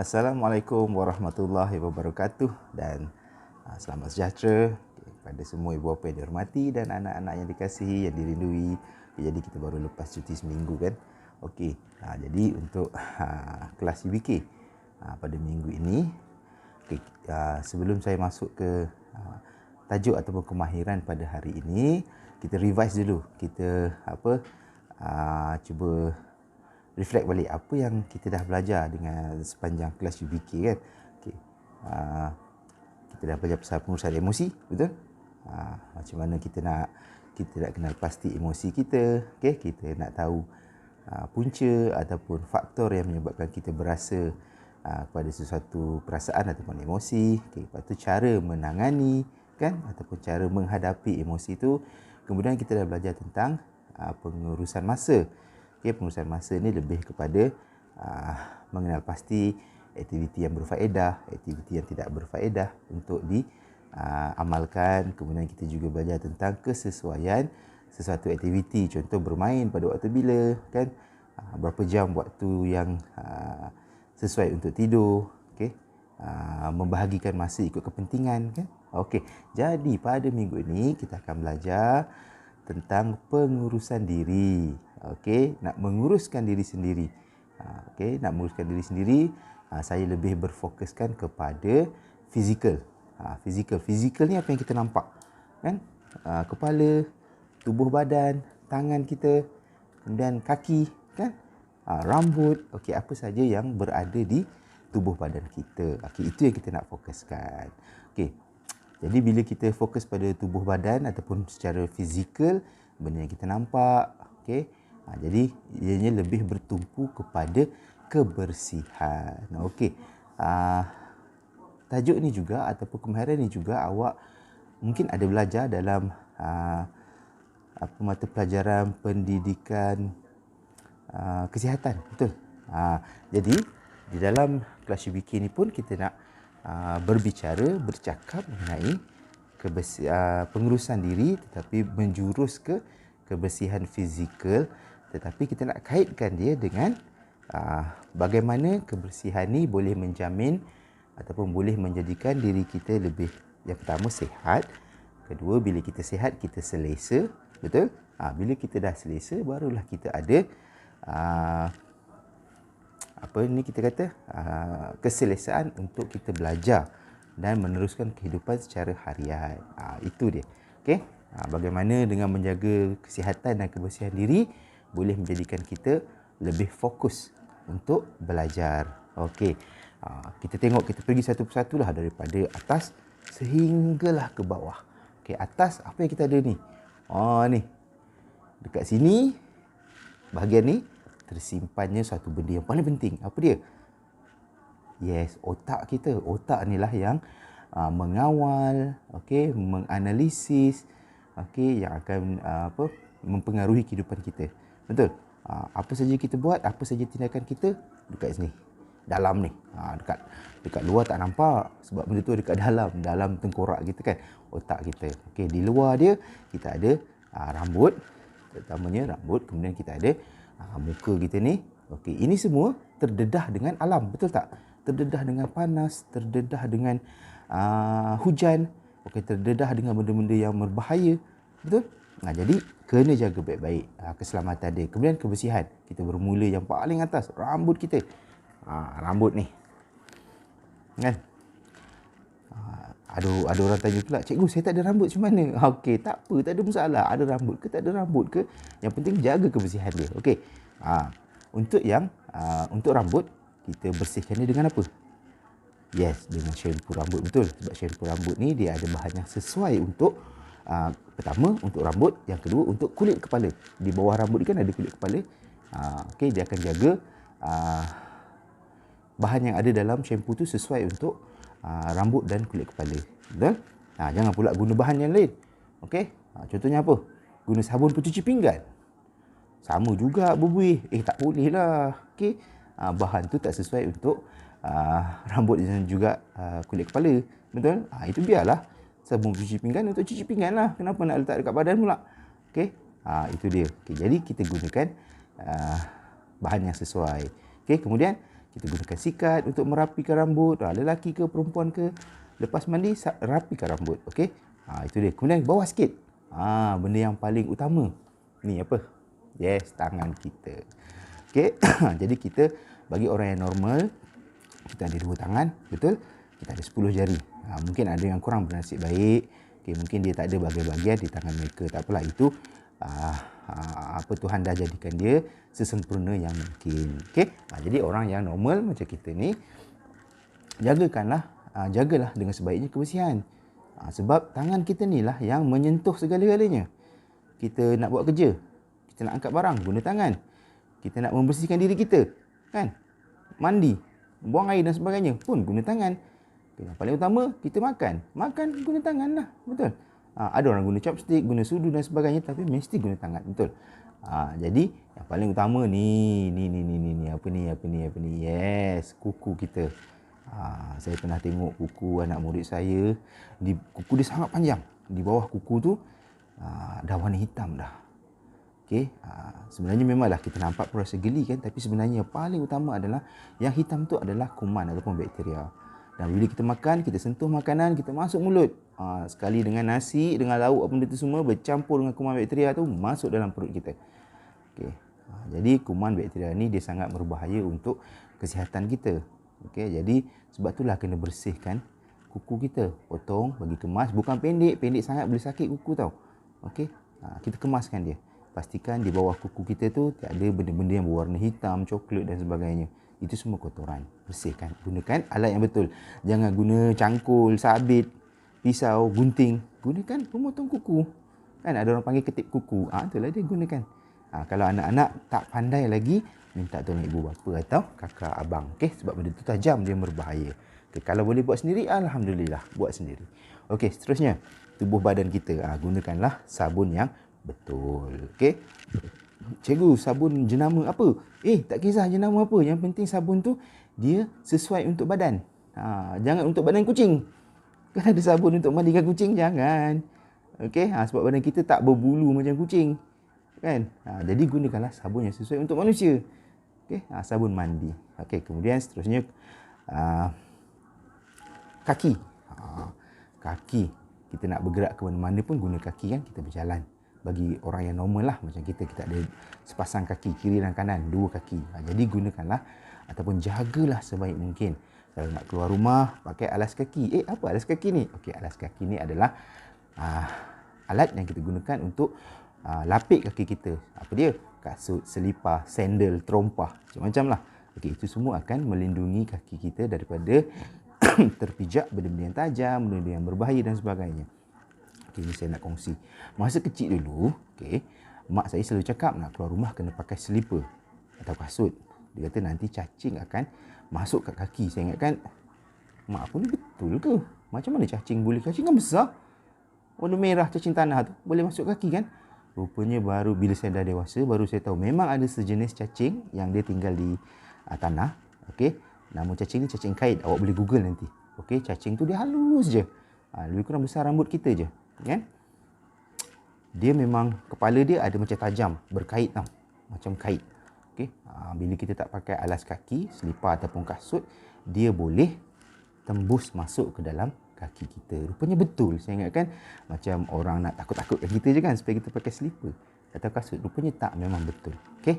Assalamualaikum warahmatullahi wabarakatuh dan selamat sejahtera kepada semua ibu bapa yang dihormati dan anak-anak yang dikasihi, yang dirindui. Jadi kita baru lepas cuti seminggu kan. Okey, jadi untuk kelas UBK pada minggu ini, sebelum saya masuk ke tajuk ataupun kemahiran pada hari ini, kita revise dulu. Kita cuba reflect balik apa yang kita dah belajar dengan sepanjang kelas UBK kan. Okay. Kita dah belajar pasal pengurusan emosi, betul? Macam mana kita nak kenal pasti emosi kita, okay? Kita nak tahu punca ataupun faktor yang menyebabkan kita berasa kepada sesuatu perasaan ataupun emosi, okay? Lepas tu cara menangani kan, ataupun cara menghadapi emosi tu. Kemudian kita dah belajar tentang pengurusan masa. Okay, pengurusan masa ni lebih kepada mengenal pasti aktiviti yang berfaedah, aktiviti yang tidak berfaedah untuk diamalkan. Kemudian kita juga belajar tentang kesesuaian sesuatu aktiviti. Contoh bermain pada waktu bila, kan? Berapa jam waktu yang sesuai untuk tidur, okay? Membahagikan masa ikut kepentingan, kan? Okey, jadi pada minggu ini kita akan belajar tentang pengurusan diri. Okey, nak menguruskan diri sendiri. Okey, nak menguruskan diri sendiri, saya lebih berfokuskan kepada fizikal. Fizikal ni apa yang kita nampak, kan? Kepala, tubuh badan, tangan kita, kemudian kaki, kan? Rambut, okey, apa saja yang berada di tubuh badan kita. Okey, itu yang kita nak fokuskan. Okey. Jadi bila kita fokus pada tubuh badan ataupun secara fizikal, benda yang kita nampak, okey. Jadi ianya lebih bertumpu kepada kebersihan. Okey. Tajuk ni juga ataupun kemahiran ni juga awak mungkin ada belajar dalam mata pelajaran pendidikan kesihatan, betul? Jadi di dalam kelas UBK ni pun kita nak bercakap mengenai pengurusan diri, tetapi menjurus ke kebersihan fizikal, tetapi kita nak kaitkan dia dengan bagaimana kebersihan ni boleh menjamin ataupun boleh menjadikan diri kita lebih, yang pertama, sihat. Kedua, bila kita sihat, kita selesa, betul? Bila kita dah selesa, barulah kita ada keselesaan untuk kita belajar dan meneruskan kehidupan secara harian. Itu dia. Okey. Bagaimana dengan menjaga kesihatan dan kebersihan diri boleh menjadikan kita lebih fokus untuk belajar. Okey. Kita tengok, kita pergi satu persatu lah, daripada atas sehinggalah ke bawah. Okey, atas apa yang kita ada ni? Ni. Dekat sini, bahagian ni, tersimpannya satu benda yang paling penting. Apa dia? Yes, otak kita. Otak ni lah yang mengawal, okey, menganalisis, okey, yang akan mempengaruhi kehidupan kita. Betul? Apa saja kita buat, apa saja tindakan kita, dekat sini, dalam ni. Dekat luar tak nampak sebab benda tu dekat dalam tengkorak kita, kan, otak kita. Okey, di luar dia kita ada rambut, terutamanya rambut, kemudian kita ada muka kita ni. Okey, ini semua terdedah dengan alam, betul tak? Terdedah dengan panas, terdedah dengan hujan, okey, terdedah dengan benda-benda yang berbahaya, betul? Jadi kena jaga baik-baik keselamatan dia. Kemudian kebersihan, kita bermula yang paling atas, rambut kita. Rambut ni, kan? Ada orang tanya pula, cikgu, saya tak ada rambut, macam mana? Okey, tak apa, tak ada masalah. Ada rambut ke tak ada rambut ke, yang penting jaga kebersihan dia. Okey. Untuk rambut, kita bersihkan dia dengan apa? Yes, dengan shampoo rambut, betul. Sebab shampoo rambut ni dia ada bahan yang sesuai untuk pertama untuk rambut, yang kedua untuk kulit kepala. Di bawah rambut ni kan ada kulit kepala. Okey, dia akan jaga bahan yang ada dalam shampoo tu sesuai untuk rambut dan kulit kepala. Betul? Jangan pula guna bahan yang lain. Okey? Contohnya apa? Guna sabun pencuci pinggan. Sama juga berbuih. Tak boleh lah. Okey? Bahan tu tak sesuai untuk rambut dan juga kulit kepala. Betul? Itu biarlah. Sabun pencuci pinggan untuk cuci pinggan lah. Kenapa nak letak dekat badan pula? Okey? Itu dia. Okey, jadi kita gunakan bahan yang sesuai. Okey, kemudian Kita gunakan sikat untuk merapikan rambut. Lelaki ke perempuan ke, lepas mandi rapikan rambut. Okey. Itu dia. Kemudian bawah sikit. Benda yang paling utama. Ni apa? Yes, tangan kita. Okey. Jadi kita, bagi orang yang normal, kita ada 2 tangan, betul? Kita ada 10 jari. Mungkin ada yang kurang bernasib baik. Okay, mungkin dia tak ada bahagian-bahagian di tangan mereka. Tak apalah, itu Tuhan dah jadikan dia sesempurna yang mungkin. Okay? Jadi orang yang normal macam kita ni, jagalah dengan sebaiknya kebersihan. Sebab tangan kita ni lah yang menyentuh segala-galanya. Kita nak buat kerja, kita nak angkat barang, guna tangan. Kita nak membersihkan diri kita, kan? Mandi, buang air dan sebagainya pun guna tangan. Yang paling utama, kita makan guna tangan lah, betul? Ada orang guna chopstick, guna sudu dan sebagainya, tapi mesti guna tangan, betul? Jadi yang paling utama ni apa ni? Yes, kuku kita. Saya pernah tengok kuku anak murid saya, kuku dia sangat panjang. Di bawah kuku tu dah warna hitam dah. Okay. Sebenarnya memanglah kita nampak pun rasa geli kan, tapi sebenarnya yang paling utama adalah yang hitam tu adalah kuman ataupun bakteria. Dan bila kita makan, kita sentuh makanan, kita masuk mulut. Sekali dengan nasi, dengan lauk apa benda tu semua bercampur dengan kuman bakteria tu masuk dalam perut kita. Okay. Jadi kuman bakteria ni dia sangat berbahaya untuk kesihatan kita. Okay. Jadi sebab itulah kena bersihkan kuku kita. Potong, bagi kemas. Bukan pendek sangat boleh sakit kuku tau. Okay. Kita kemaskan dia. Pastikan di bawah kuku kita tu tiada benda-benda yang berwarna hitam, coklat dan sebagainya. Itu semua kotoran. Bersihkan. Gunakan alat yang betul. Jangan guna cangkul, sabit, pisau, gunting. Gunakan pemotong kuku. Kan ada orang panggil ketip kuku. Itulah dia gunakan. Kalau anak-anak tak pandai lagi, minta tolong ibu bapa atau kakak abang. Okay? Sebab benda tu tajam, dia berbahaya. Okay, kalau boleh buat sendiri, alhamdulillah. Buat sendiri. Okey, seterusnya. Tubuh badan kita. Gunakanlah sabun yang betul. Okey. Cikgu, sabun jenama apa? Tak kisah jenama apa. Yang penting sabun tu dia sesuai untuk badan. Jangan untuk badan kucing. Kan ada sabun untuk mandikan kucing, jangan. Okey, sebab badan kita tak berbulu macam kucing. Kan? Jadi gunakanlah sabun yang sesuai untuk manusia. Okey, sabun mandi. Okey, kemudian seterusnya kaki. Kaki. Kita nak bergerak ke mana-mana pun guna kaki kan, kita berjalan. Bagi orang yang normal lah macam kita ada sepasang kaki kiri dan kanan, 2 kaki. Jadi gunakanlah ataupun jagalah sebaik mungkin. Kalau nak keluar rumah pakai alas kaki. Apa alas kaki ni? Okey, alas kaki ni adalah alat yang kita gunakan untuk lapik kaki kita. Apa dia? Kasut, selipar, sandal, terompah, macam-macam lah. Okey, itu semua akan melindungi kaki kita daripada terpijak benda-benda yang tajam, benda-benda yang berbahaya dan sebagainya. Okay, ini saya nak kongsi. Masa kecil dulu, mak saya selalu cakap nak keluar rumah kena pakai slipper atau kasut. Dia kata nanti cacing akan masuk kat kaki. Saya ingatkan, mak aku ni betul ke? Macam mana cacing boleh? Cacing kan besar. Warna merah cacing tanah tu boleh masuk kaki kan? Rupanya baru bila saya dah dewasa, baru saya tahu memang ada sejenis cacing yang dia tinggal di tanah. Okey, nama cacing ni cacing kait. Awak boleh Google nanti. Okey, cacing tu dia halus je. Lebih kurang besar rambut kita je. Kan? Dia memang kepala dia ada macam tajam, berkait tau. Macam kait. Okey. Bila kita tak pakai alas kaki, selipar ataupun kasut, dia boleh tembus masuk ke dalam kaki kita. Rupanya betul. Saya ingatkan macam orang nak takut-takutkan kita je kan supaya kita pakai selipar atau kasut. Rupanya tak, memang betul. Okey.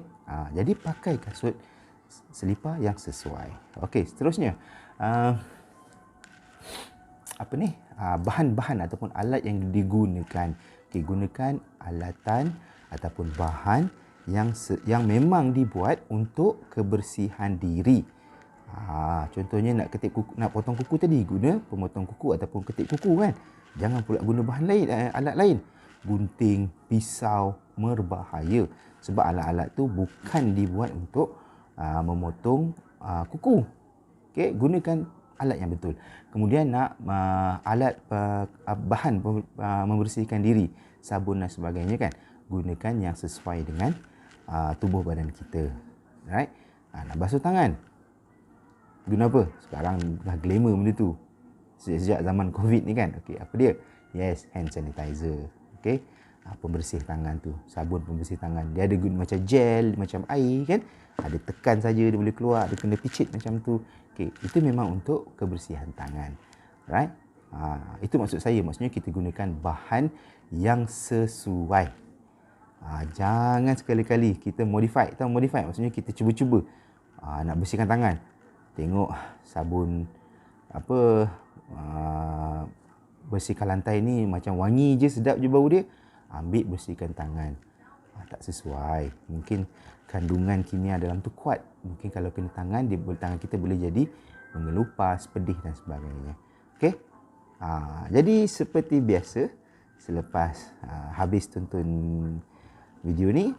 Jadi pakai kasut, selipar yang sesuai. Okey, seterusnya. Bahan-bahan ataupun alat yang digunakan. Okey, gunakan alatan ataupun bahan yang memang dibuat untuk kebersihan diri. Contohnya nak ketip kuku, nak potong kuku tadi, guna pemotong kuku ataupun ketip kuku kan. Jangan pula guna bahan lain, alat lain. Gunting, pisau, berbahaya. Sebab alat-alat tu bukan dibuat untuk memotong kuku. Okey, gunakan alat yang betul. Kemudian nak alat bahan membersihkan diri, sabun dan sebagainya kan. Gunakan yang sesuai dengan tubuh badan kita. Right? Nak basuh tangan. Guna apa? Sekarang dah glamour benda tu. Sejak zaman COVID ni kan. Okey, apa dia? Yes, hand sanitizer. Okey. pembersih tangan tu, sabun pembersih tangan. Dia ada guna macam gel, macam air kan. Ada tekan saja dia boleh keluar, dia kena picit macam tu. Okey, itu memang untuk kebersihan tangan. Right? Itu maksud saya, maksudnya kita gunakan bahan yang sesuai. Jangan sekali-kali kita modify. Tahu modify maksudnya kita cuba-cuba nak bersihkan tangan. Tengok sabun apa bersihkan lantai ni macam wangi je, sedap je bau dia. Ambil bersihkan tangan. Tak sesuai. Mungkin kandungan kimia dalam tu kuat. Mungkin kalau kena tangan, tangan kita boleh jadi mengelupas, pedih dan sebagainya. Okey? Jadi seperti biasa, selepas habis tonton video ni,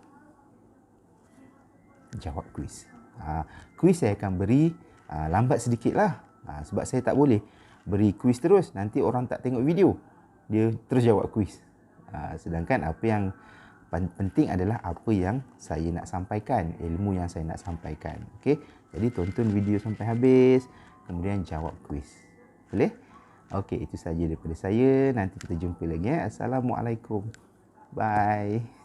jawab kuis. Kuis saya akan beri lambat sedikit lah. Sebab saya tak boleh beri kuis terus. Nanti orang tak tengok video. Dia terus jawab kuis. Sedangkan apa yang penting adalah apa yang saya nak sampaikan. Ilmu yang saya nak sampaikan. Okay? Jadi tonton video sampai habis. Kemudian jawab kuis. Boleh? Okey, itu saja daripada saya. Nanti kita jumpa lagi. Assalamualaikum. Bye.